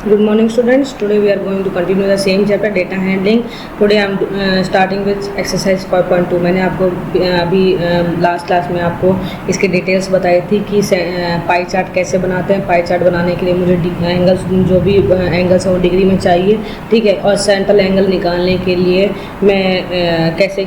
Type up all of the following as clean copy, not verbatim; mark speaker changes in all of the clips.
Speaker 1: Good morning, students. Today we are going to continue the same chapter, data handling. Today I am starting with exercise 5.2. मैंने आपको अभी last class में आपको इसके details बताई थी कि पाई चार्ट कैसे बनाते हैं। पाई चार्ट बनाने के लिए मुझे एंगल्स, जो भी एंगल्स हैं वो डिग्री में चाहिए, ठीक है। और सेंट्रल एंगल निकालने के लिए मैं कैसे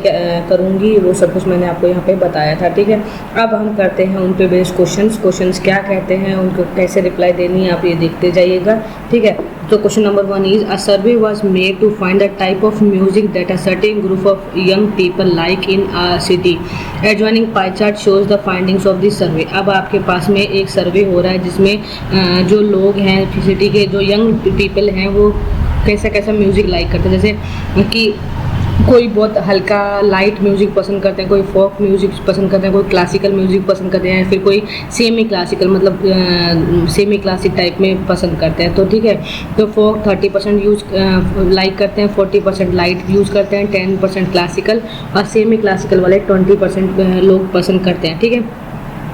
Speaker 1: करूँगी वो सब कुछ मैंने आपको यहाँ पे बताया था, ठीक है। अब हम करते हैं उन पे बेस्ड क्वेश्चंस क्या कहते हैं, उनको कैसे रिप्लाई देनी है, आप ये देखते जाइएगा, ठीक है। तो question number 1 is a survey was made to find the type of music that a certain group of young people like in a city. Adjoining pie chart shows the findings of this survey. अब आपके पास में एक सर्वे हो रहा है जिसमें जो लोग हैं सिटी के, जो यंग पीपल हैं, वो कैसा कैसा म्यूज़िक लाइक करते हैं। जैसे कि कोई बहुत हल्का लाइट म्यूज़िक पसंद करते हैं, कोई फोक म्यूज़िक पसंद करते हैं, कोई क्लासिकल म्यूज़िक पसंद करते हैं, फिर कोई सेमी क्लासिकल मतलब सेमी क्लासिक टाइप में पसंद करते हैं। तो ठीक है, तो फोक 30% यूज़ लाइक करते हैं, 40% लाइट यूज़ करते हैं, 10% क्लासिकल, और सेमी क्लासिकल वाले 20% लोग पसंद करते हैं, ठीक है।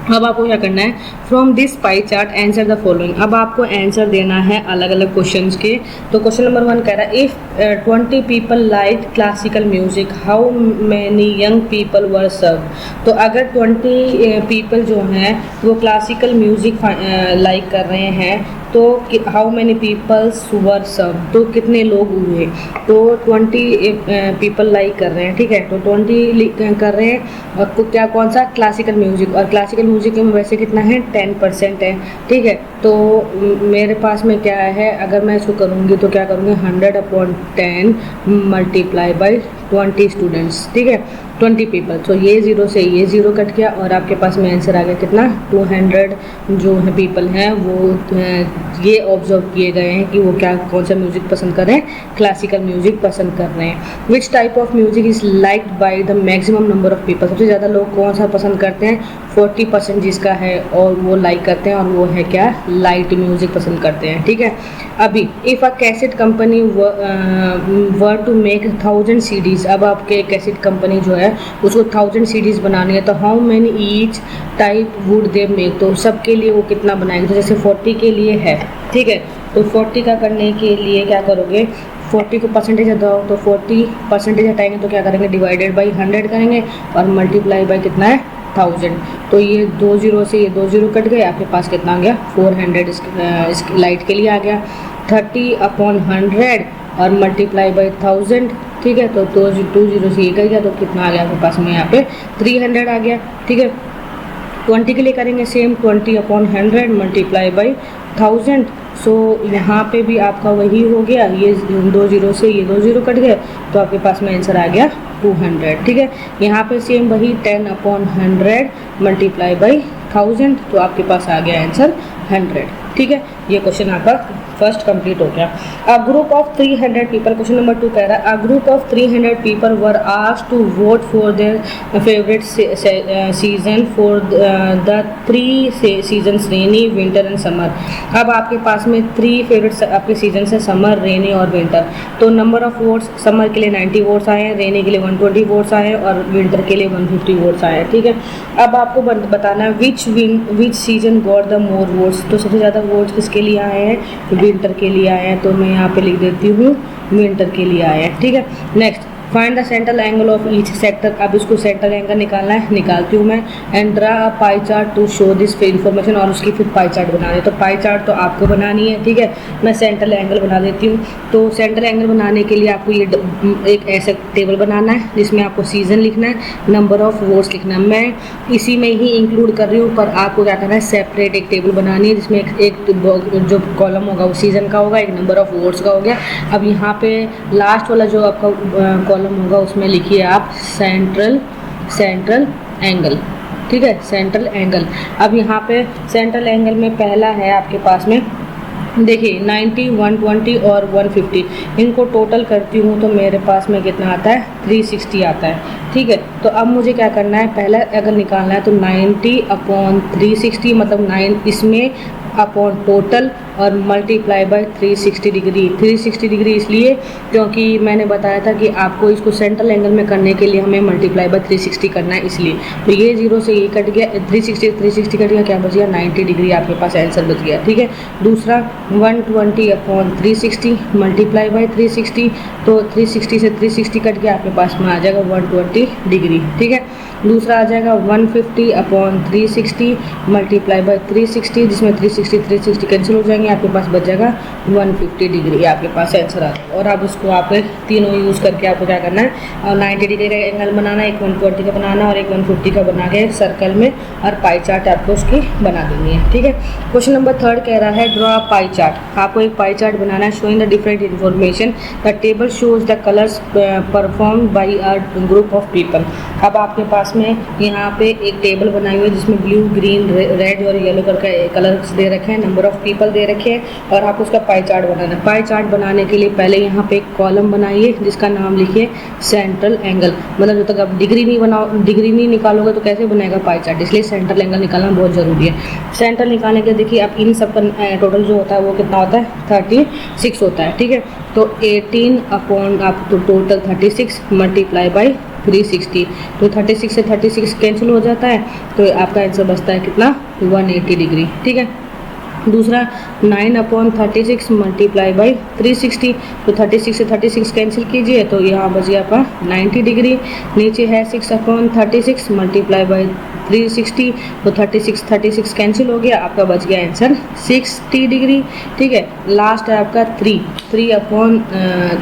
Speaker 1: अब आपको क्या करना है, from this pie chart answer the following. अब आपको आंसर देना है अलग अलग क्वेश्चंस के। तो क्वेश्चन नंबर 1 कह रहा है if 20 people like classical music how many young people were serve. तो अगर 20 पीपल जो हैं वो क्लासिकल म्यूजिक लाइक कर रहे हैं तो how many peoples were serve, तो कितने लोग हुए। तो 20 पीपल लाइक कर रहे हैं, ठीक है। तो 20 कर रहे हैं और क्या, कौन सा, क्लासिकल म्यूजिक। और क्लासिकल म्यूजिक में वैसे कितना है, 10% है, ठीक है। तो मेरे पास में क्या है, अगर मैं इसको करूँगी तो क्या करूँगी, 100/10 मल्टीप्लाई बाई 20 स्टूडेंट्स, ठीक है, 20 पीपल। तो ये 0 से ये 0 कट गया और आपके पास में आंसर आ गया कितना, 200 जो है पीपल हैं वो ये ऑब्जर्व किए गए हैं कि वो क्या, कौन सा म्यूज़िक पसंद कर रहे हैं, क्लासिकल म्यूज़िक पसंद कर रहे हैं। Which type of music is liked by the maximum number of people. सबसे ज़्यादा लोग कौन सा पसंद करते हैं, 40% जिसका है और वो लाइक करते हैं, और वो है क्या, लाइट म्यूज़िक पसंद करते हैं, ठीक है। अभी if a cassette company were to make 1000 CDs। अब आपके कैसेट कंपनी जो है उसको 1000 CDs बनानी है, तो how many each type would they make. तो सबके लिए वो कितना बनाएंगे। तो जैसे 40 के लिए है, ठीक है, तो 40 का करने के लिए क्या करोगे, 40 को परसेंटेज हटाओ, तो 40% हटाएंगे तो क्या करेंगे, डिवाइडेड बाई 100 करेंगे और मल्टीप्लाई बाई कितना है, 1000। तो ये 2 0 से ये 2 0 कट गए, आपके पास कितना आ गया, 400 इस लाइट के लिए आ गया। 30/100 और मल्टीप्लाई बाई 1000, ठीक है। तो 2 0 से ये कर गया, तो कितना आ गया आपके पास में, यहाँ पे 300 आ गया, ठीक है। 20 के लिए करेंगे सेम, 20/100 मल्टीप्लाई बाई 1000। सो यहाँ पे भी आपका वही हो गया, ये 2 0 से ये 2 0 कट गए, तो आपके पास में आंसर आ गया 200, ठीक है। यहाँ पे सेम वही 10/100 मल्टीप्लाई बाई 1000, तो आपके पास आ गया आंसर 100, ठीक है। ये क्वेश्चन आपका फर्स्ट कंप्लीट हो गया। A group of 300 people, question number 2 कह रहा है a group of 300 people were asked to vote for their favourite season for the 3 seasons rainy, winter and summer. अब आपके पास में 3 फेवरेट आपके सीजन है, समर, रेनी और विंटर। तो नंबर ऑफ वोट्स, समर के लिए 90 वोट्स आए हैं, रेनी के लिए 120 वोट्स आए हैं और विंटर के लिए 150 वोट्स आए हैं, ठीक है। अब आपको बताना है विच season got the more votes. तो सबसे ज़्यादा वोट्स किसके लिए आए हैं, विंटर के लिए आए हैं, तो मैं यहाँ पे लिख देती हूँ विंटर के लिए आए हैं, ठीक है। Next, find the central angle of each sector. अब इसको सेंट्रल एंगल निकालना है, निकालती हूँ मैं। And draw a pie chart to show this information, और उसकी फिर पाई चार्ट बनानी है। तो पाई चार्ट तो आपको बनानी है, ठीक है। मैं सेंट्रल एंगल बना देती हूँ। तो सेंट्रल एंगल बनाने के लिए आपको ये एक ऐसा टेबल बनाना है जिसमें आपको सीजन लिखना है, नंबर ऑफ वोट्स लिखना है। मैं इसी में ही इंक्लूड कर रही हूँ, पर आपको क्या करना है, सेपरेट एक टेबल बनानी है जिसमें एक जो कॉलम होगा वो सीजन का होगा, एक नंबर ऑफ वोट्स का हो गया। अब यहाँ पे लास्ट वाला जो आपका कॉलम होगा उसमें लिखिए आप सेंट्रल एंगल, ठीक है, सेंट्रल एंगल। अब यहाँ पे सेंट्रल एंगल में पहला है आपके पास में, देखिए 90, 120 और 150, इनको टोटल करती हूँ तो मेरे पास में कितना आता है, 360 आता है, ठीक है। तो अब मुझे क्या करना है, पहला अगर निकालना है तो 90/360 मतलब 9, इसमें अपॉन टोटल और मल्टीप्लाई बाय 360 डिग्री। 360 डिग्री इसलिए क्योंकि मैंने बताया था कि आपको इसको सेंट्रल एंगल में करने के लिए हमें मल्टीप्लाई बाय 360 करना है, इसलिए तो ये 0 से ये कट गया, 360 कट गया, क्या बच गया 90 डिग्री आपके पास आंसर बच गया। ठीक है, दूसरा 120 अपॉन 360 मल्टीप्लाई बाय 360, तो 360 से 360 कट गया, आपके पास में आ जाएगा 120 डिग्री। ठीक है, दूसरा आ जाएगा 150 अपॉन 360 मल्टीप्लाई बाय 360, जिसमें 360 कैंसिल हो जाएंगे, आपके पास बच जाएगा 150 डिग्री आपके पास आंसर आ जाएगा। और अब उसको आप तीनों यूज़ करके आपको क्या करना है, और 90 डिग्री का एंगल बनाना है, एक 120 का बनाना और एक 150 का बना के सर्कल में, और पाई चार्ट आपको उसकी बना देनी है। ठीक है, क्वेश्चन नंबर 3 कह रहा है ड्रॉ पाई चार्ट। आपको एक पाई चार्ट बनाना है showing the different information, the table shows the colours perform by a group of people. अब आपके पास में यहाँ पे एक टेबल बनाई हुई है जिसमें ब्लू, ग्रीन, रेड और येलो कलर्स दे रखे हैं, नंबर ऑफ पीपल दे रखे हैं, और आपको उसका पाई चार्ट बनाना है। पाई चार्ट बनाने के लिए पहले यहाँ पे एक कॉलम बनाइए जिसका नाम लिखिए सेंट्रल एंगल। मतलब जब तक आप डिग्री नहीं निकालोगे तो कैसे बनेगा पाई चार्ट, इसलिए सेंट्रल एंगल निकालना बहुत ज़रूरी है। सेंट्रल निकालने के देखिए आप इन सब का टोटल जो होता है वो कितना होता है 36 होता है। ठीक है, तो 18 अपॉन आप तो टोटल 36 मल्टीप्लाई बाई 360, तो 36 से 36 कैंसिल हो जाता है, तो आपका आंसर बचता है कितना 180 डिग्री। ठीक है, दूसरा 9 अपॉन 36 मल्टीप्लाई बाई 360, तो 36 से 36 कैंसिल कीजिए, तो यहाँ बच गया आपका 90 डिग्री। नीचे है 6 अपॉन 36 मल्टीप्लाई बाई 360, तो 36 कैंसिल हो गया, आपका बच गया आंसर 60 डिग्री। ठीक है, लास्ट है आपका 3 अपॉन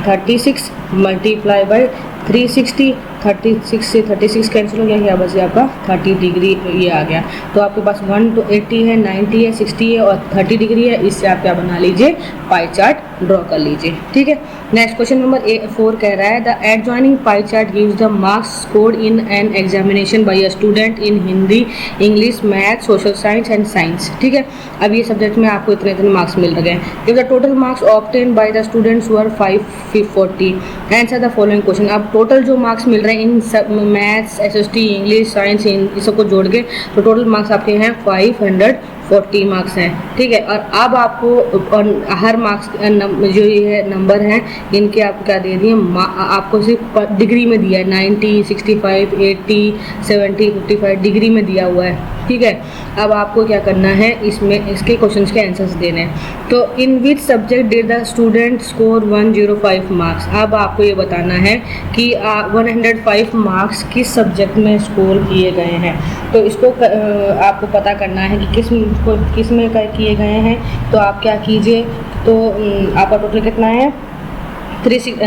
Speaker 1: 36 मल्टीप्लाई बाई 360, 36 से 36 कैंसिल हो गया, क्या बच गया आपका 30 डिग्री ये आ गया। तो आपके पास 180 है, 90 है, 60 है और 30 डिग्री है, इससे आप क्या बना लीजिए पाई चार्ट ड्रॉ कर लीजिए। ठीक है, नेक्स्ट क्वेश्चन नंबर 4 कह रहा है the adjoining pie chart gives the marks scored in an examination by a student in Hindi, English, math, social science and science. ठीक है, अब ये सब्जेक्ट में आपको इतने मार्क्स मिल रहे हैं। If the total marks obtain by the students were 540, answer the following question. अब टोटल जो मार्क्स मिल रहे हैं इन सब मैथ्स, एसएसटी, इंग्लिश, साइंस, इन सबको जोड़ के तो टोटल मार्क्स आपके हैं 540 मार्क्स हैं। ठीक है, और अब आपको और हर मार्क्स जो ये नंबर हैं इनके आपको क्या दे दिए, आपको सिर्फ डिग्री में दिया है 90, 65, 80, 70, 55 डिग्री में दिया हुआ है। ठीक है, अब आपको क्या करना है, इसमें इसके क्वेश्चंस के आंसर्स देने हैं। तो in which subject did the student score 105 marks. अब आपको ये बताना है कि 105 मार्क्स किस सब्जेक्ट में स्कोर किए गए हैं। तो इसको आपको पता करना है कि किस में किए गए हैं। तो आप क्या कीजिए, तो आपका टोटल कितना है,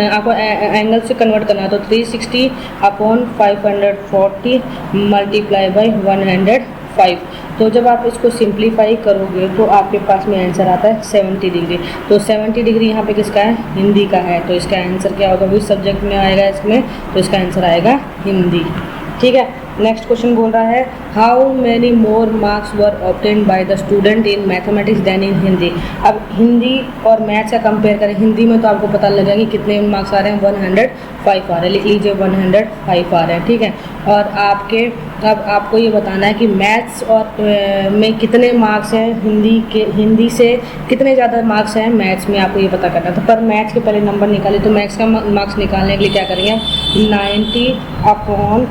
Speaker 1: आपको एंगल से कन्वर्ट करना है, तो 360 अपॉन 540 मल्टीप्लाई बाई 105। तो जब आप इसको सिंप्लीफाई करोगे तो आपके पास में आंसर आता है 70 डिग्री। तो 70 डिग्री यहाँ पे किसका है, हिंदी का है, तो इसका आंसर क्या होगा, विच सब्जेक्ट में आएगा इसमें, तो इसका आंसर आएगा हिंदी। ठीक है, नेक्स्ट क्वेश्चन बोल रहा है how many more marks were obtained by the student in mathematics than in Hindi. अब हिंदी और मैथ्स का कंपेयर करें, हिंदी में तो आपको पता लगेगा कि कितने मार्क्स आ रहे हैं, 105 आ रहे हैं, लिख लीजिए 105 आ रहे हैं। ठीक है, और अब आपको ये बताना है कि मैथ्स और में कितने मार्क्स हैं, हिंदी से कितने ज़्यादा मार्क्स हैं मैथ्स में, आपको ये पता करना था। पर मैथ्स के पहले नंबर निकाले, तो मैथ्स का मार्क्स निकालने के लिए क्या करेंगे, 90 अपॉन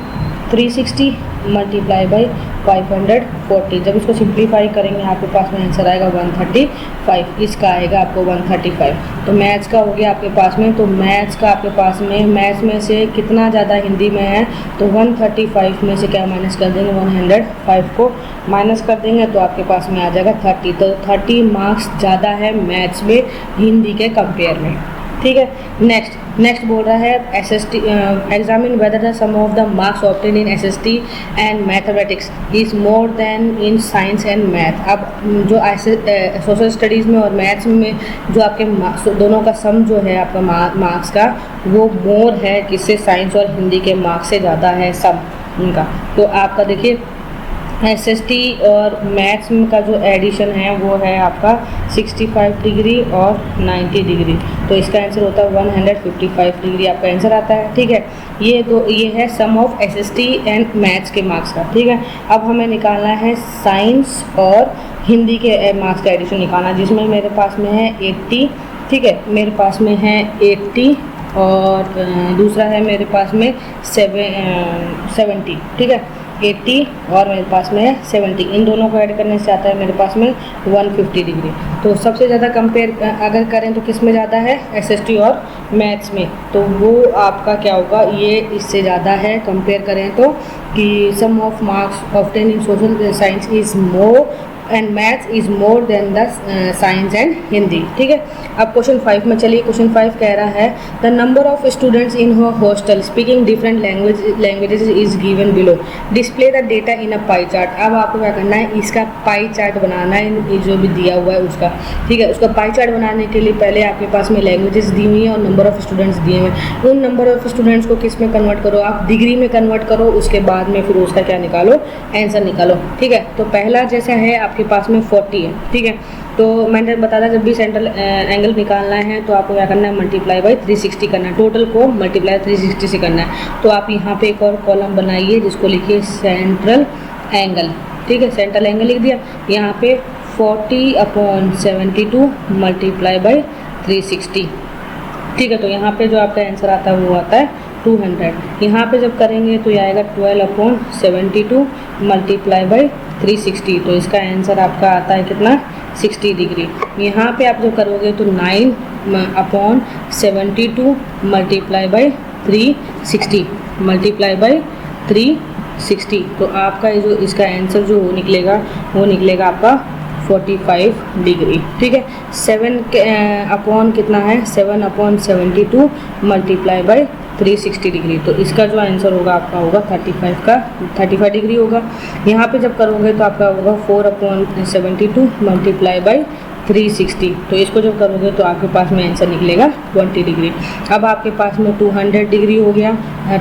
Speaker 1: 360 मल्टीप्लाई बाई 540। जब इसको सिंप्लीफाई करेंगे आपके पास में आंसर आएगा 135, इसका आएगा आपको 135। तो मैथ्स का हो गया आपके पास में, तो मैथ्स का आपके पास में मैथ्स में से कितना ज़्यादा हिंदी में है, तो 135 में से क्या माइनस कर देंगे, 105 को माइनस कर देंगे, तो आपके पास में आ जाएगा 30। तो 30 मार्क्स ज़्यादा है मैथ्स में हिंदी के कंपेयर में। ठीक है, नेक्स्ट बोल रहा है SST, examine whether the sum of the marks obtain in SST and mathematics is more than in science and math. अब जो सोशल स्टडीज़ में और मैथ्स में जो आपके दोनों का सम जो है आपका मार्क्स का, वो मोर है किससे, साइंस और हिंदी के मार्क्स से ज़्यादा है सम उनका। तो आपका देखिए एसएसटी और मैथ्स का जो एडिशन है वो है आपका 65 डिग्री और 90 डिग्री, तो इसका आंसर होता है 155 डिग्री आपका आंसर आता है। ठीक है, ये है सम ऑफ एसएसटी एंड मैथ्स के मार्क्स का। ठीक है, अब हमें निकालना है साइंस और हिंदी के मार्क्स का एडिशन निकालना, जिसमें मेरे पास में है 80। ठीक है, मेरे पास में है 80 और दूसरा है मेरे पास में 70। ठीक है, 80 और मेरे पास में है 70, इन दोनों को ऐड करने से आता है मेरे पास में 150 डिग्री। तो सबसे ज़्यादा कंपेयर अगर करें तो किस में ज़्यादा है, एसएसटी और मैथ्स में, तो वो आपका क्या होगा, ये इससे ज़्यादा है कंपेयर करें तो, कि sum of marks obtain in social science is more and maths is more than the science and Hindi. ठीक है, अब क्वेश्चन 5 में चलिए। क्वेश्चन 5 कह रहा है the number of students in hostel speaking different languages is given below, display the data in a pie chart. अब आपको क्या करना है, इसका पाई चार्ट बनाना है, जो भी दिया हुआ है उसका। ठीक है, उसका पाई चार्ट बनाने के लिए पहले आपके पास में लैंग्वेजेस दी हुई हैं और नंबर ऑफ स्टूडेंट्स दिए हुए हैं। उन नंबर ऑफ स्टूडेंट्स को किस में कन्वर्ट करो, आप डिग्री में कन्वर्ट करो, उसके बाद में फिर उसका क्या निकालो, आंसर निकालो। ठीक है, तो पहला जैसा है आपके पास में 40 है। ठीक है, तो मैंने बताया जब भी सेंट्रल एंगल निकालना है तो आपको क्या करना है, मल्टीप्लाई बाई 360 करना है, टोटल को मल्टीप्लाई 360 से करना है। तो आप यहाँ पे एक और कॉलम बनाइए जिसको लिखिए सेंट्रल एंगल। ठीक है, सेंट्रल एंगल लिख दिया, यहाँ पे 40/72 मल्टीप्लाई बाई 360। ठीक है, तो यहाँ पे जो आपका आंसर आता है वो आता है 200। यहाँ पे जब करेंगे तो ये आएगा 12/72 मल्टीप्लाई बाई 360, तो इसका आंसर आपका आता है कितना, 60 डिग्री। यहाँ पे आप जो करोगे तो 9/72 मल्टीप्लाई बाई 360 मल्टीप्लाई बाई 360, तो आपका ये जो इसका आंसर जो निकलेगा वो निकलेगा आपका 45 डिग्री। ठीक है, 7 अपॉन कितना है, 7/72 मल्टीप्लाई बाई 360 डिग्री, तो इसका जो आंसर होगा आपका होगा 35 डिग्री होगा। यहाँ पे जब करोगे तो आपका होगा 4/72 मल्टीप्लाई बाई 360, तो इसको जब करोगे तो आपके पास में आंसर निकलेगा 20 डिग्री। अब आपके पास में 200 डिग्री हो गया,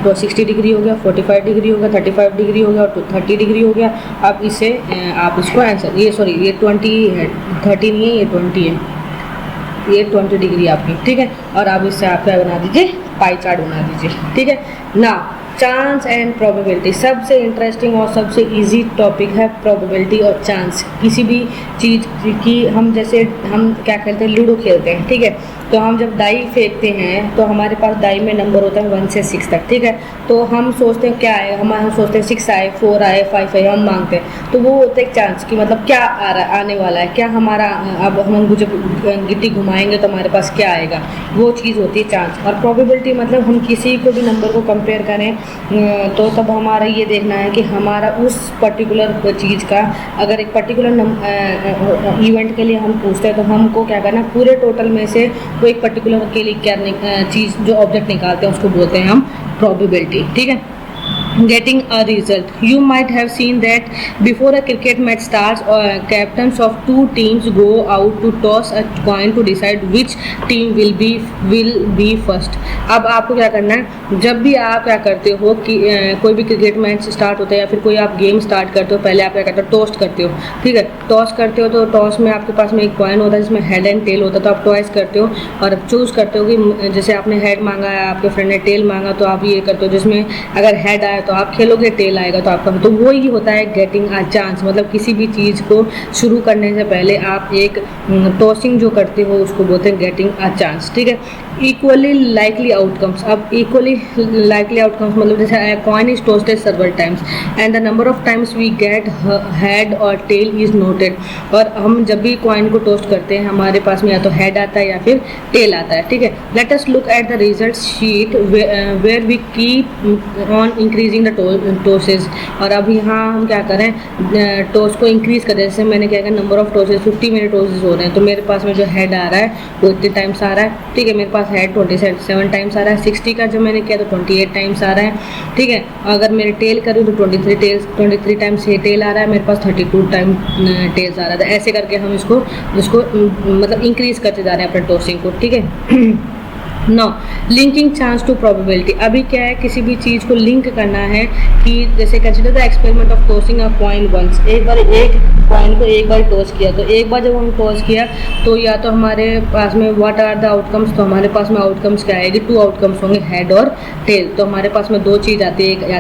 Speaker 1: तो 60 डिग्री हो गया, 45 डिग्री हो गया, 35 डिग्री हो गया और 30 डिग्री हो गया। अब इसे आप इसको आंसर, ये 20 है, 30 नहीं है, ये 20 है, ये 20 डिग्री आपकी। ठीक है, और अब इससे आप क्या बना दीजिए, पाई चार्ट बना दीजिए। ठीक है ना, चांस एंड प्रोबेबिलिटी सबसे इंटरेस्टिंग और सबसे इजी टॉपिक है, प्रोबेबिलिटी और चांस। किसी भी चीज़ की हम जैसे हम क्या खेलते हैं, लूडो खेलते हैं। ठीक है, तो हम जब डाई फेंकते हैं तो हमारे पास डाई में नंबर होता है 1 से 6 तक। ठीक है, तो हम सोचते हैं क्या आए, हम सोचते हैं 6 आए, 4 आए, 5 आए, हम मांगते हैं, तो वो होता है एक चांस कि मतलब क्या आ रहा, आने वाला है क्या हमारा, अब हम जब गिट्टी घुमाएंगे तो हमारे पास क्या आएगा, वो चीज़ होती है चांस। और प्रोबेबिलिटी मतलब हम किसी को भी नंबर को कंपेयर करें तो तब हमारा ये देखना है कि हमारा उस पर्टिकुलर चीज़ का, अगर एक पर्टिकुलर इवेंट के लिए हम पूछते हैं तो हमको क्या करना, पूरे टोटल में से वो एक पर्टिकुलर के लिए क्या चीज़ जो ऑब्जेक्ट निकालते हैं उसको बोलते हैं हम प्रोबेबिलिटी। ठीक है, getting a result. You might have seen that before a cricket match starts, captains of 2 teams go out to toss a coin to decide which team will be first. अब आपको क्या करना है, जब भी आप क्या करते हो कि कोई भी क्रिकेट मैच स्टार्ट होता है या फिर कोई आप गेम स्टार्ट करते हो, पहले आप क्या करते हो, टॉस करते हो। ठीक है, टॉस करते हो तो टॉस में आपके पास में एक कॉइन होता है जिसमें हेड एंड टेल होता है, तो आप टॉस करते हो और चूज़ करते हो कि जैसे आपने हेड मांगा है, आपके फ्रेंड ने टेल मांगा, तो आप ये करते हो जिसमें अगर हेड आया तो आप खेलोगे, टेल आएगा तो आपका, तो वो ही होता है गेटिंग अ चांस। मतलब किसी भी चीज़ को शुरू करने से पहले आप एक टॉसिंग जो करते हो उसको बोलते हैं गेटिंग अ चांस। ठीक है, इक्वली लाइकली आउटकम्स। अब इक्वली लाइकली आउटकम्स मतलब जैसे coin is tossed several times and the number of times we get head और टेल इज नोटेड। और हम जब भी कॉइन को टोस्ट करते हैं हमारे पास में या तो हेड आता है या फिर टेल आता है। ठीक है, let us look at the result sheet where we keep on increasing the tosses. और अब यहाँ हम क्या करें, टोस को इंक्रीज करें। जैसे मैंने क्या किया, नंबर ऑफ टोसेज 50 मेरे टोसेज हो रहे हैं, तो मेरे पास में जो हेड आ रहा है वो इतने टाइम्स आ रहा है। ठीक है, मेरे पास हेड 27 टाइम्स आ रहा है, 60 का जो मैंने किया तो 28 टाइम्स आ रहा है। ठीक है, अगर मेरे टेल करूँ तो 23 टाइम्स ये टेल आ रहा है, मेरे पास 32 टाइम टेल्स आ रहा है। ऐसे करके हम इसको मतलब इंक्रीज करते जा रहे हैं अपने टोसिंग को। ठीक है no linking chance to probability. अभी क्या है, किसी भी चीज़ को लिंक करना है कि जैसे consider the experiment of tossing a coin once. एक बार एक कॉइन को एक बार टॉस किया, तो एक बार जब हम टॉस किया तो या तो हमारे पास में व्हाट आर द आउटकम्स, तो हमारे पास में आउटकम्स क्या आएगी, 2 आउटकम्स होंगे, हेड और टेल। तो हमारे पास में 2 चीज़ आती है,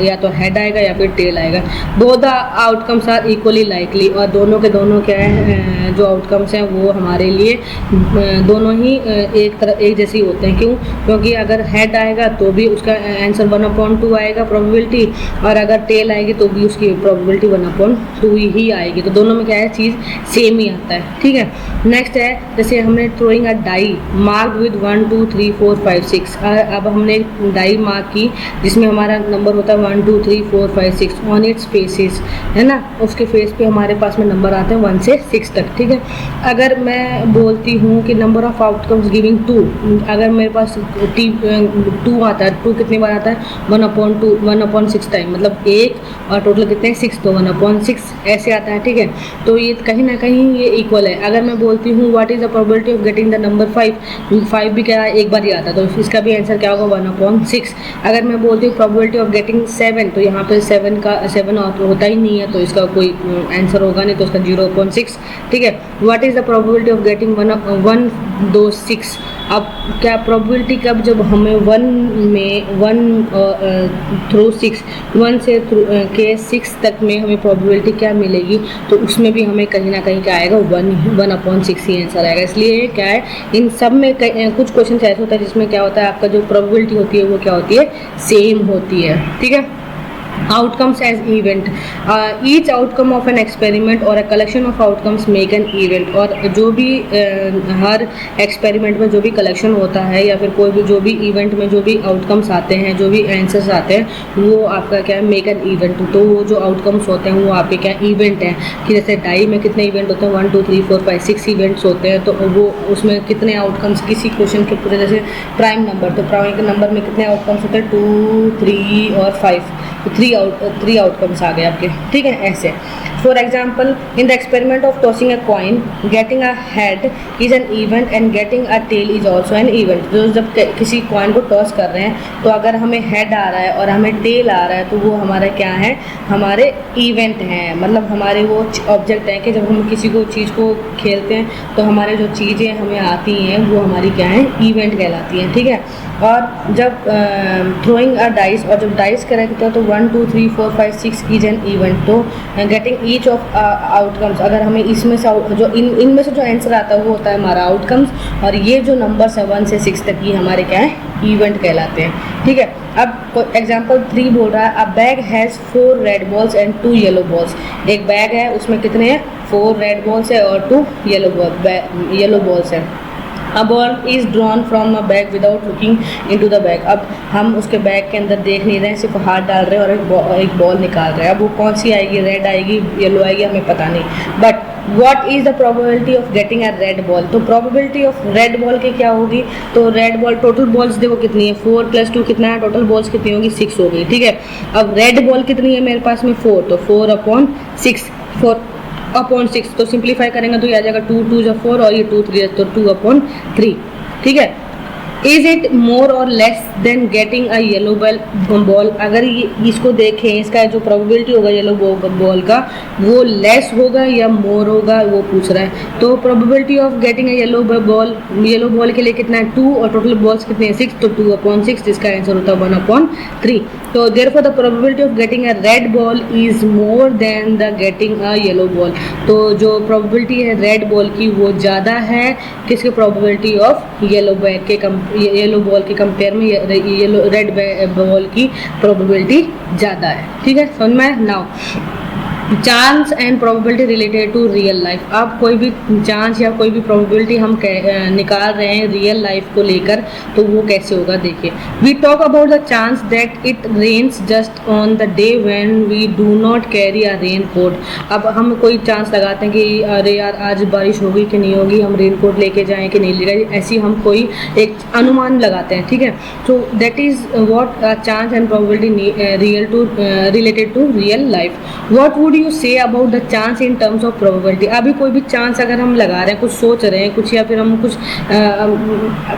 Speaker 1: या तो हेड आएगा या फिर टेल आएगा। Both the outcomes are equally likely, और दोनों के दोनों क्या है, जो आउटकम्स हैं वो हमारे लिए दोनों ही एक जैसे ही होते हैं। क्यों? क्योंकि अगर हेड आएगा तो भी उसका आंसर 1/2 आएगा प्रोबेबिलिटी, और अगर टेल आएगी तो भी उसकी प्रोबेबिलिटी 1/2 ही आएगी। तो दोनों में क्या है, चीज़ सेम ही आता है। ठीक है, नेक्स्ट है जैसे हमने throwing a die marked with 1 2 3 4 5 6। अब हमने डाई मार्क की जिसमें हमारा नंबर होता है 1 2 3 4 5 6 ऑन इट्स फेसेस, है ना। उसके फेस पे हमारे पास में नंबर आते हैं 1 से 6 तक। ठीक है, अगर मैं बोलती हूँ कि नंबर ऑफ आउटकम्स गिविंग 2, अगर मेरे पास 2 आता है, 2 कितनी बार आता है, 1/2 1/6 टाइम, मतलब 1 और टोटल कितने हैं 6, तो 1/6 ऐसे आता है। ठीक है, तो ये कहीं ना कहीं ये इक्वल है। अगर मैं बोलती हूँ what is the probability of getting the number 5 भी क्या है, एक बार ही आता है, तो इसका भी आंसर क्या होगा 1/6। अगर मैं बोलती हूँ प्रोबेबिलिटी ऑफ गेटिंग 7, तो यहाँ पे 7 होता ही नहीं है, तो इसका कोई आंसर होगा नहीं, तो इसका 0/6। ठीक है, what is the probability of getting 1 2 6। अब क्या प्रोबेबिलिटी कब, जब हमें 1 थ्रू 6, 1 से के 6 तक में हमें प्रोबेबिलिटी क्या मिलेगी, तो उसमें भी हमें कहीं ना कहीं क्या आएगा 1/6 ही आंसर आएगा। इसलिए क्या है, इन सब में कुछ क्वेश्चन ऐसे होता है जिसमें क्या होता है, आपका जो प्रोबेबिलिटी होती है वो क्या होती है, सेम होती है। ठीक है, outcomes as event, each outcome of an experiment or a collection of outcomes make an event। और जो भी हर एक्सपेरिमेंट में जो भी कलेक्शन होता है या फिर कोई भी जो भी इवेंट में जो भी आउटकम्स आते हैं, जो भी आंसर्स आते हैं, वो आपका क्या है, मेक एन इवेंट। तो वो जो आउटकम्स होते हैं वो आपके क्या इवेंट हैं, कि जैसे डाई में कितने इवेंट होते हैं, 1 2 3 4 5 6 इवेंट्स होते हैं, तो वो उसमें कितने आउटकम्स, किसी क्वेश्चन के पूरे जैसे प्राइम नंबर, तो प्राइम के नंबर में कितने आउटकम्स होते हैं, 2 3 और 5, तो 3 आउटकम्स आ गए आपके। ठीक है, ऐसे for example in the experiment of tossing a coin getting a head is an event and getting a tail is also an event. जो जब किसी कॉइन को टॉस कर रहे हैं, तो अगर हमें हेड आ रहा है और हमें टेल आ रहा है, तो वो हमारा क्या है, हमारे इवेंट हैं। मतलब हमारे वो ऑब्जेक्ट हैं कि जब हम किसी को चीज़ को खेलते हैं तो हमारे जो चीज़ें हमें आती हैं वो हमारी क्या है, इवेंट कहलाती हैं। ठीक है, और जब थ्रोइंग अ डाइस, और जब डाइस करेक्ट तो 1 2 3 4 5 6 इज एन इवेंट। तो गेटिंग ईच ऑफ आउटकम्स, अगर हमें इसमें से जो इनमें से जो आंसर आता है वो होता है हमारा आउटकम्स, और ये जो नंबर्स है 1 से 6 तक ये हमारे क्या है, इवेंट कहलाते हैं। ठीक है, अब एग्जाम्पल 3 बोल रहा है, अ bag has 4 red balls and 2 yellow balls. एक बैग है, उसमें कितने हैं, 4 रेड बॉल्स है और 2 येलो बॉल्स है। A ball is drawn from a bag without looking into the bag। अब हम उसके बैग के अंदर देख नहीं रहे हैं, सिर्फ हाथ डाल रहे हैं और एक बॉल निकाल रहे हैं। अब वो कौन सी आएगी, रेड आएगी, येलो आएगी, हमें पता नहीं। But what is the probability of getting a red ball. तो प्रोबेबिलिटी ऑफ रेड बॉल की क्या होगी, तो रेड बॉल टोटल बॉल्स देखो कितनी है, 4 + 2 कितना है, टोटल बॉल्स कितनी होगी, 6 हो गई। ठीक है, अब रेड बॉल कितनी है मेरे पास में, 4, तो 4/6, 4/6, तो सिंप्लीफाई करेंगे तो ये आ जाएगा 2 2 = 4 और ये 2 3 तो 2/3। ठीक है, इज इट मोर और less than getting a yellow ball. अगर ये इसको देखें, इसका जो प्रोबेबिलिटी होगा येलो बॉल का, वो लेस होगा या मोर होगा, वो पूछ रहा है। तो probability of getting a yellow ball के लिए कितना है, 2, और टोटल बॉल्स कितने हैं, 6, तो 2/6, जिसका आंसर होता है 1/3। तो therefore the probability of getting a red ball is more than the getting a yellow ball. तो जो प्रोबेबिलिटी है रेड बॉल की वो ज़्यादा है किसके, प्रोबेबिलिटी ऑफ येलो बॉल के कंपेयर में रेड बॉल की प्रोबेबिलिटी ज़्यादा है। ठीक है, समझ में। Now chance and probability related to real life. अब कोई भी चांस या कोई भी प्रोबेबिलिटी हम निकाल रहे हैं रियल लाइफ को लेकर, तो वो कैसे होगा, देखिए। We talk about the chance that it rains just on the day when we do not carry a raincoat. अब हम कोई चांस लगाते हैं कि अरे यार आज बारिश होगी कि नहीं होगी, हम रेन कोट लेके जाएँ कि नहीं ले जाए, ऐसी हम कोई एक अनुमान लगाते हैं। ठीक है, तो that is what chance and probability related to real life. What would you say about the chance in terms of probability. अभी कोई भी चांस अगर हम लगा रहे हैं, कुछ सोच रहे हैं कुछ, या फिर हम कुछ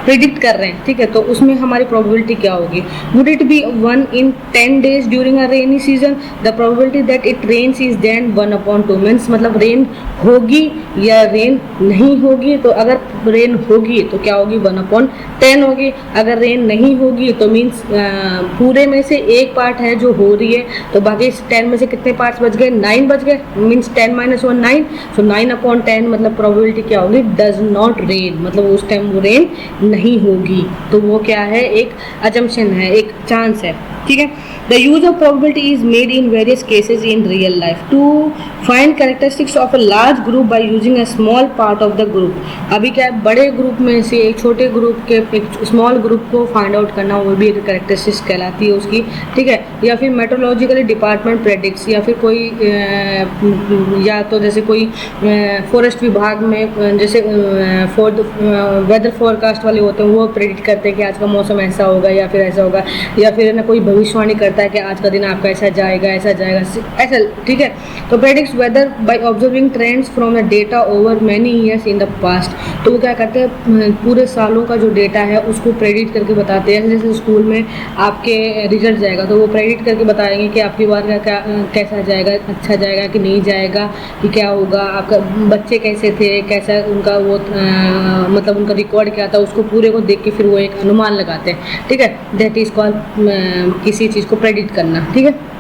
Speaker 1: प्रिडिक्ट कर रहे हैं, ठीक है, तो उसमें हमारी प्रोबेबिलिटी क्या होगी? Would it be 1 in 10 days during a rainy season? The probability that it rains is then 1/2 means मतलब रेन होगी या रेन नहीं होगी। तो अगर रेन होगी तो क्या होगी? 1/10 होगी। अगर रेन नहीं होगी तो मीन्स पूरे में से एक पार्ट है जो हो रही है, तो बाकी 10 में से कितने पार्ट्स बच गए? 9 बच गए। मीन्स 10 - 1 9, सो 9/10 मतलब प्रोबेबिलिटी क्या होगी? डज नॉट रेन, मतलब उस टाइम वो रेन नहीं होगी। तो वो क्या है? एक अजम्पशन है, एक चांस है, ठीक है। The use of probability is made in various cases in real life to find characteristics of a large group by using a small part of the group. अभी क्या है, बड़े ग्रुप में से एक छोटे ग्रुप के, एक स्मॉल ग्रुप को फाइंड आउट करना, वो भी एक कैरेक्टरिस्टिक्स कहलाती है उसकी, ठीक है। या फिर मेट्रोलॉजिकली डिपार्टमेंट प्रेडिक्ट्स, या फिर कोई या तो जैसे कोई फॉरेस्ट विभाग में जैसे वेदर फोरकास्ट वाले होते हैं, वो प्रेडिक्ट करते हैं कि आज का मौसम ऐसा होगा या फिर ऐसा होगा, या फिर ना कोई भविष्यवाणी करता है कि आज का दिन आपका ऐसा जाएगा ऐसा, ठीक है। तो predicts whether by observing trends from the data over many years in the past. तो वो क्या करते हैं, पूरे सालों का जो डेटा है उसको प्रेडिक्ट करके बताते हैं। जैसे स्कूल में आपके रिजल्ट जाएगा तो वो प्रेडिक्ट करके बताएंगे कि आपकी बार का कैसा जाएगा, अच्छा जाएगा कि नहीं जाएगा, कि क्या होगा, आपका बच्चे कैसे थे, कैसा उनका वो मतलब उनका रिकॉर्ड क्या था, उसको पूरे को देख के फिर वो एक अनुमान लगाते हैं, ठीक है। दैट इज कॉल्ड किसी चीज़ को प्रेडिक्ट करना, ठीक है।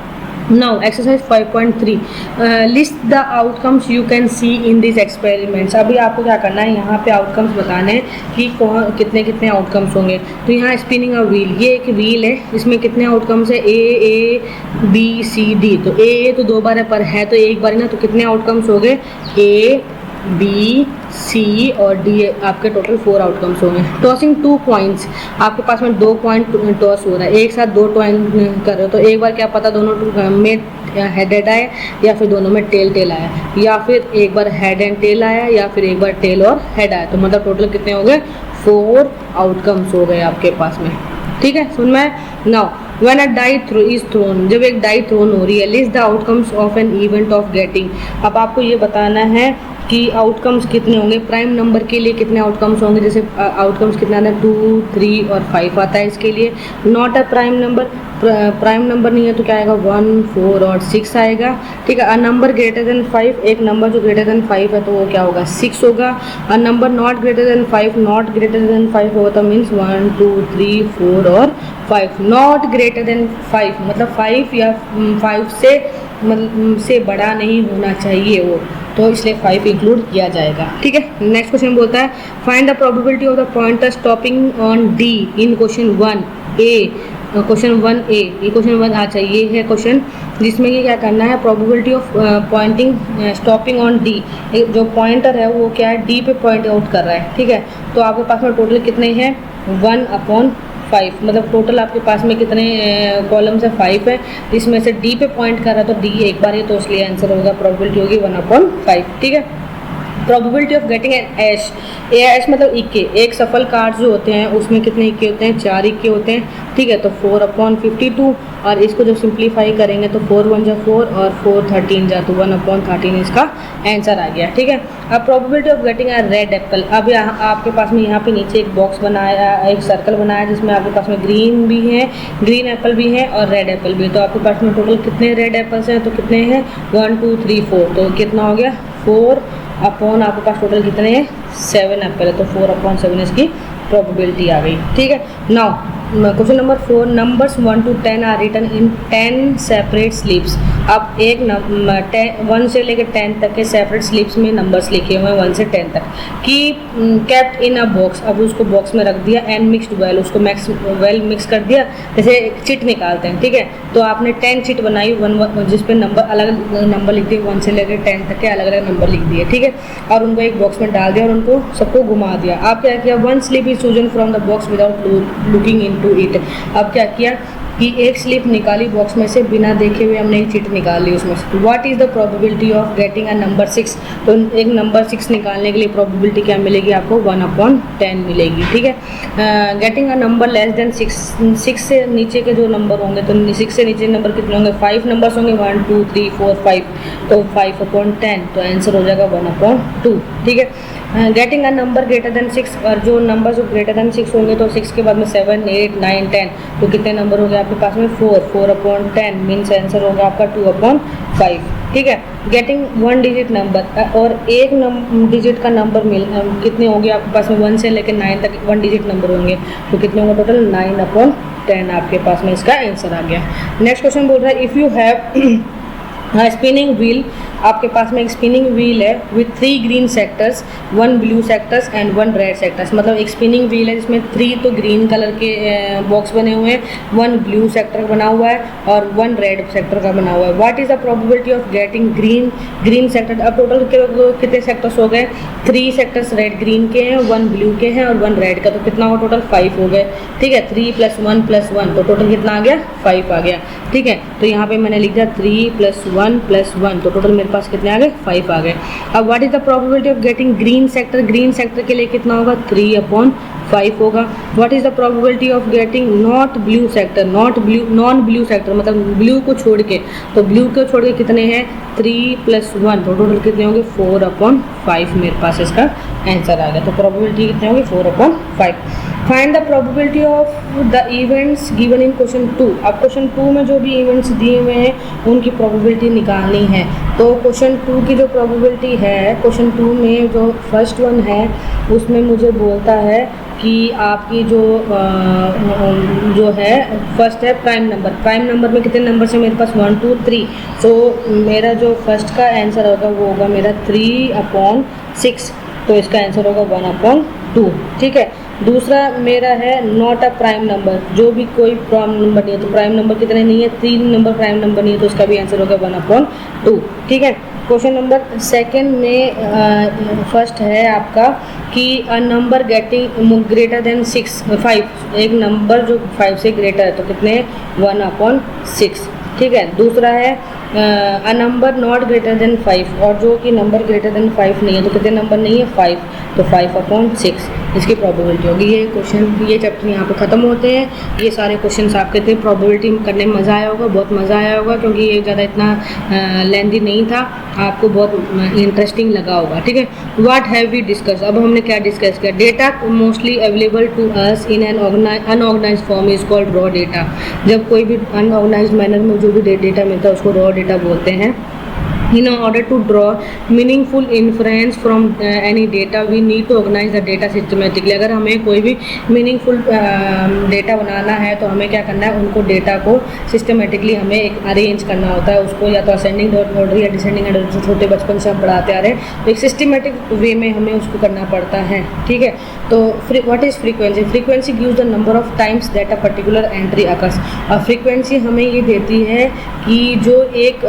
Speaker 1: Now exercise 5.3 list the outcomes you can see in this experiments. अभी आपको क्या करना है, यहाँ पे आउटकम्स बताने हैं कि कितने कितने आउटकम्स होंगे। तो यहाँ स्पिनिंग अ व्हील, ये एक व्हील है, इसमें कितने आउटकम्स है? A B C D. तो ए तो 2 बार पर है, तो एक बार ना, तो कितने आउटकम्स हो गए? ए बी सी और डी, आपके टोटल 4 आउटकम्स होंगे। टॉसिंग 2 कॉइन्स, आपके पास में 2 कॉइन टॉस हो रहा है, एक साथ 2 कॉइन कर रहे हो, तो एक बार क्या पता दोनों में हेड आए या फिर दोनों में टेल आया, या फिर एक बार हेड एंड टेल आया, या फिर एक बार टेल और हेड आया। तो मतलब टोटल कितने हो गए? 4 आउटकम्स हो गए आपके पास में, ठीक है। सुन में now when a die is thrown, जब एक डाई थ्रोन हो रही है, list the outcomes of an event of getting. अब आपको ये बताना है कि आउटकम्स कितने होंगे, प्राइम नंबर के लिए कितने आउटकम्स होंगे। जैसे आउटकम्स कितना आता है? 2, 3 और 5 आता है इसके लिए। Not a prime number, prime number नहीं है तो क्या आएगा? 1, 4 और 6 आएगा, ठीक है। अ नंबर ग्रेटर देन 5, एक नंबर जो ग्रेटर देन 5 है तो वो क्या होगा? 6 होगा। A number not greater than 5, not greater than 5 होगा तो मीन्स 1, 2, 3, 4 और 5। नॉट ग्रेटर देन 5 मतलब 5 या 5 से बड़ा नहीं होना चाहिए वो, तो इसलिए 5 इंक्लूड किया जाएगा, ठीक है। नेक्स्ट क्वेश्चन बोलता है find the probability of the pointer stopping on D in question 1A। Question 1A, ये क्वेश्चन 1 अच्छा ये है क्वेश्चन जिसमें ये क्या करना है? Probability of pointing stopping on D. जो पॉइंटर है वो क्या है? डी पे पॉइंट आउट कर रहा है, ठीक है। तो आपके पास में टोटल कितने हैं? 1/5, मतलब टोटल आपके पास में कितने कॉलम्स है? 5 है। इसमें से डी पे पॉइंट कर रहा है तो डी एक बार है, तो इसलिए आंसर होगा प्रोबेबिलिटी होगी 1/5, ठीक है। प्रोबेबिलिटी ऑफ गेटिंग एन ऐश मतलब इक्के, एक सफल कार्ड जो होते हैं उसमें कितने इक्के होते हैं? 4 इक्के होते हैं, ठीक है। तो 4/52, और इसको जब सिंप्लीफाई करेंगे तो 4 1 जा 4 और 4 13 जा, तो 1/13 इसका आंसर आ गया, ठीक है। अब probability of getting a red Apple, अब यहाँ आपके पास में यहाँ पे नीचे एक बॉक्स बनाया, एक सर्कल बनाया जिसमें आपके पास में ग्रीन भी है, ग्रीन एप्पल भी है और रेड एप्पल भी है। तो आपके पास में टोटल कितने रेड एप्पल्स हैं? तो कितने हैं? 1 2 3 4, तो कितना हो गया? 4 अपॉन आपके पास टोटल कितने हैं? 7 एप्पल है, तो 4/7 इसकी प्रोबेबिलिटी आ गई, ठीक है। Now question number 4, numbers 1 to 10 are written in 10 separate slips. अब 1 से लेकर 10 तक के सेपरेट स्लिप्स में नंबर्स लिखे हुए हैं 1 से 10 तक कि केप्ट इन अ बॉक्स। अब उसको बॉक्स में रख दिया एंड मिक्सड वेल, उसको मिक्स कर दिया, जैसे चिट निकालते हैं, ठीक है। तो आपने 10 चिट बनाई, जिस पे नंबर अलग नंबर लिख दिए, 1 से लेकर 10 तक के अलग अलग नंबर लिख दिए, ठीक है। और उनको एक बॉक्स में डाल दिया और उनको सबको घुमा दिया। आप क्या किया? 1 slip is chosen from the box without looking into it. अब क्या किया? कि एक स्लिप निकाली बॉक्स में से, बिना देखे हुए हमने एक चीट निकाल ली उसमें से। What is the probability of getting a number 6, तो एक नंबर 6 निकालने के लिए प्रोबेबिलिटी क्या मिलेगी आपको, 1/10 मिलेगी। ठीक है, getting a number less than 6 से नीचे के जो नंबर होंगे, तो 6 से नीचे नंबर कितने होंगे, 5 नंबर्स होंगे, 1 2 3 4 5, तो 5/10, तो आंसर हो जाएगा 1/2। ठीक है, getting a number greater than 6, और जो नंबर जो ग्रेटर देन 6 होंगे तो 6 के बाद में 7 8 9 10, तो कितने नंबर हो गए आपके पास में, 4/10 मीन्स आंसर होगा आपका 2/5। ठीक है, गेटिंग 1 डिजिट नंबर, और एक डिजिट का नंबर कितने होंगे आपके पास में, 1 से लेकर 9 तक 1 डिजिट नंबर होंगे, तो कितने होंगे टोटल, 9/10 आपके पास में इसका आंसर आ गया। नेक्स्ट क्वेश्चन बोल रहा है, if you have spinning wheel, आपके पास में एक स्पिनिंग व्हील है with 3 green sectors, 1 blue sectors and 1 red sectors, मतलब एक स्पिनिंग व्हील है जिसमें 3 तो ग्रीन कलर के बॉक्स बने हुए हैं, 1 ब्लू सेक्टर बना हुआ है और 1 रेड सेक्टर का बना हुआ है। What is the probability of getting green sector, अब टोटल कितने सेक्टर्स हो गए, 3 सेक्टर्स रेड ग्रीन के हैं, 1 ब्लू के हैं और 1 रेड का, तो कितना हो टोटल 5 हो गए। ठीक है, 3 + 1 + 1, तो टोटल कितना आ गया, 5 आ गया। ठीक है, तो यहाँ पे मैंने लिख दिया 3 + 1 + 1, तो टोटल मेरे पास कितने आ गए, 5 आ गए। अब what is the probability of getting green sector के लिए कितना होगा, 3/5 होगा। What is the probability of getting non blue sector, मतलब ब्लू को छोड़ के, तो ब्लू को छोड़ के कितने हैं, 3 + 1, तो टोटल कितने होंगे, 4/5 मेरे पास इसका आंसर आ गया। तो प्रोबेबिलिटी कितने होंगे, 4/5। Find the probability of the events given in question 2, अब क्वेश्चन 2 में जो भी इवेंट्स दिए हुए हैं उनकी प्रोबेबिलिटी निकालनी है। तो क्वेश्चन 2 की जो प्रोबेबिलिटी है, क्वेश्चन 2 में जो फर्स्ट वन है उसमें मुझे बोलता है कि आपकी जो है फर्स्ट है प्राइम नंबर में कितने नंबर से मेरे पास 1 2 3, तो मेरा जो फर्स्ट का आंसर होगा वो होगा मेरा 3/6, तो इसका आंसर होगा 1/2। ठीक है, दूसरा मेरा है नॉट अ प्राइम नंबर, जो भी कोई प्राइम नंबर नहीं है, तो प्राइम नंबर कितने नहीं है, 3 नंबर प्राइम नंबर नहीं है, तो इसका भी आंसर होगा 1/2। ठीक है, क्वेश्चन नंबर सेकंड में फर्स्ट है आपका कि a number getting greater than 5, एक नंबर जो 5 से ग्रेटर है, तो कितने 1/6। ठीक है, दूसरा है a number not greater than 5, और जो कि नंबर ग्रेटर देन 5 नहीं है, तो कितने नंबर नहीं है, 5, तो 5/6 इसकी प्रोबेबिलिटी होगी। ये क्वेश्चन, ये चैप्टर यहाँ पे ख़त्म होते हैं। ये सारे क्वेश्चंस आपके थे, प्रोबेबिलिटी करने में मज़ा आया होगा, बहुत मज़ा आया होगा, क्योंकि ये ज़्यादा इतना लेंदी नहीं था, आपको बहुत इंटरेस्टिंग लगा होगा। ठीक है, व्हाट हैव वी डिस्कस, अब हमने क्या डिस्कस किया, data mostly available to us in an unorganised form is called raw data, जब कोई भी अनऑर्गेनाइज मैनर में जो भी डेटा मिलता है उसको रॉ डेटा बोलते हैं। In order to draw meaningful inference from any data, we need to organize the data systematically। अगर हमें कोई भी मीनिंगफुल डेटा बनाना है तो हमें क्या करना है, उनको डेटा को सिस्टमेटिकली हमें एक अरेंज करना होता है, उसको या तो असेंडिंग ऑर्डर या डिसेंडिंग ऑर्डर, जो छोटे बचपन से हम पढ़ाते आ रहे हैं, तो एक सिस्टमेटिक वे में हमें उसको करना पड़ता है। ठीक है, तो what is frequency, frequency gives the number of times that a particular entry occurs, और फ्रीक्वेंसी हमें ये देती है कि जो एक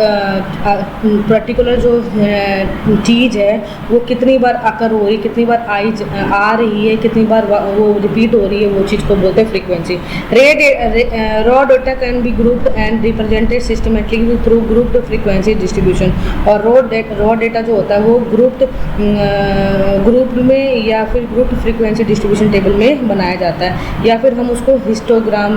Speaker 1: पर्टिकुलर जो चीज़ है वो कितनी बार अकर हो रही है, कितनी बार आ रही है, कितनी बार वो रिपीट हो रही है, वो चीज़ को बोलते हैं frequency. Raw data can be grouped and represented systematically through grouped frequency distribution, और रॉ डेटा जो होता है वो ग्रुप में या फिर ग्रुप्ड फ्रीक्वेंसी डिस्ट्रीब्यूशन टेबल में बनाया जाता है, या फिर हम उसको हिस्टोग्राम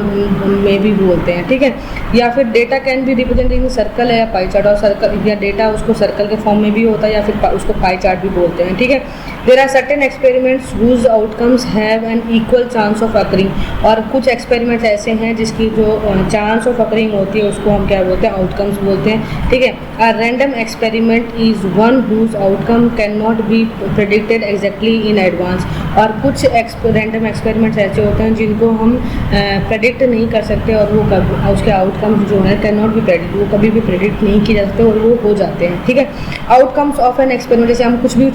Speaker 1: में भी बोलते हैं। ठीक है, या फिर data can be represented in circle है या पाई चार्ट, और सर्कल या डेटा उसको सर्कल के फॉर्म में भी होता है या फिर उसको पाई चार्ट भी बोलते हैं। ठीक है, there are certain experiments whose outcomes have an equal chance of occurring, और कुछ एक्सपेरिमेंट्स ऐसे हैं जिसकी जो चांस ऑफ अकरिंग होती है उसको हम क्या बोलते हैं, आउटकम्स बोलते हैं। ठीक है, a random experiment is one whose outcome can not be predicted exactly in advance, और कुछ रैंडम एक्सपेरिमेंट्स ऐसे होते हैं जिनको हम प्रेडिक्ट नहीं कर सकते, और वो उसके आउटकम्स जो है कैन नॉट बी प्रेडिक्ट, वो कभी भी प्रेडिक्ट नहीं किए जा सकते और वो हो जाते हैं। ठीक है, आउटकम्स ऑफ एन एक्सपेरिमेंट, जैसे हम कुछ भी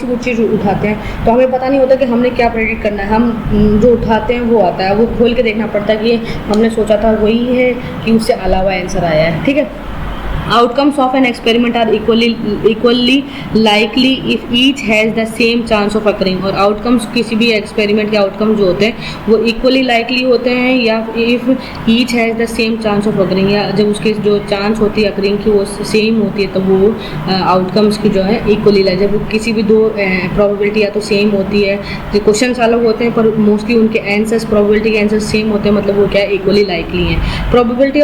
Speaker 1: कोई चीज़ उठाते हैं तो हमें पता नहीं होता कि हमने क्या प्रेडिक्ट करना है, हम जो उठाते हैं वो आता है, वो खोल के देखना पड़ता है कि हमने सोचा था वही है कि उससे अलावा आंसर आया है। ठीक है, outcomes of an experiment are equally likely if each has the same chance of occurring. और आउटकम्स किसी भी एक्सपेरिमेंट के आउटकम जो होते हैं वो इक्वली लाइकली होते हैं या if each has the same chance of occurring, या जब उसकी जो चांस होती है अकरिंग की वो सेम होती है तो वो आउटकम्स की जो है इक्वली लाइक। जब किसी भी दो प्रोबेबिलिटी या तो सेम होती है, जो क्वेश्चन अलग होते हैं पर मोस्टली उनके आंसर्स प्रोबेबिलिटी के आंसर सेम होते हैं, मतलब वो क्या है इक्वली लाइकली हैं। Probability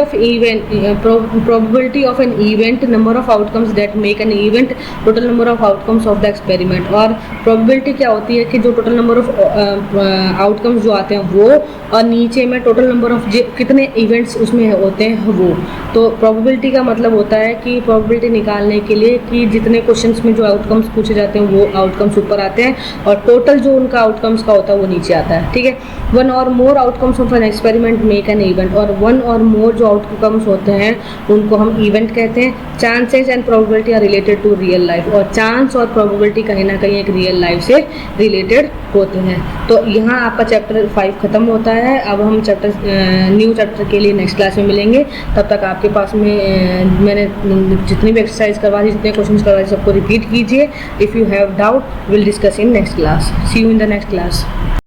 Speaker 1: of an event, number of outcomes that make an event, total number of outcomes of the experiment. और प्रोबेबिलिटी क्या होती है कि जो टोटल नंबर ऑफ आउटकम्स जो आते हैं वो, और नीचे में टोटल नंबर ऑफ कितने इवेंट्स उसमें होते हैं वो। तो प्रोबेबिलिटी का मतलब होता है कि प्रोबेबिलिटी निकालने के लिए कि जितने क्वेश्चंस में जो आउटकम्स पूछे जाते हैं वो आउटकम्स ऊपर आते हैं और टोटल जो उनका आउटकम्स का होता है वो नीचे आता है, ठीक है। One or more outcomes of an experiment make an event, और वन और मोर जो आउटकम्स होते हैं उनको हम इवेंट कहते हैं। Chances and probability are related to real life, और चांस और प्रोबेबिलिटी कहीं ना कहीं एक रियल लाइफ से रिलेटेड होते हैं। तो यहाँ आपका चैप्टर 5 खत्म होता है। अब हम न्यू चैप्टर के लिए नेक्स्ट क्लास में मिलेंगे। तब तक आपके पास में मैंने जितनी भी एक्सरसाइज करवा दी, जितने क्वेश्चन करवाए, सबको रिपीट कीजिए। If you have doubt will discuss in next class. See you in the next class.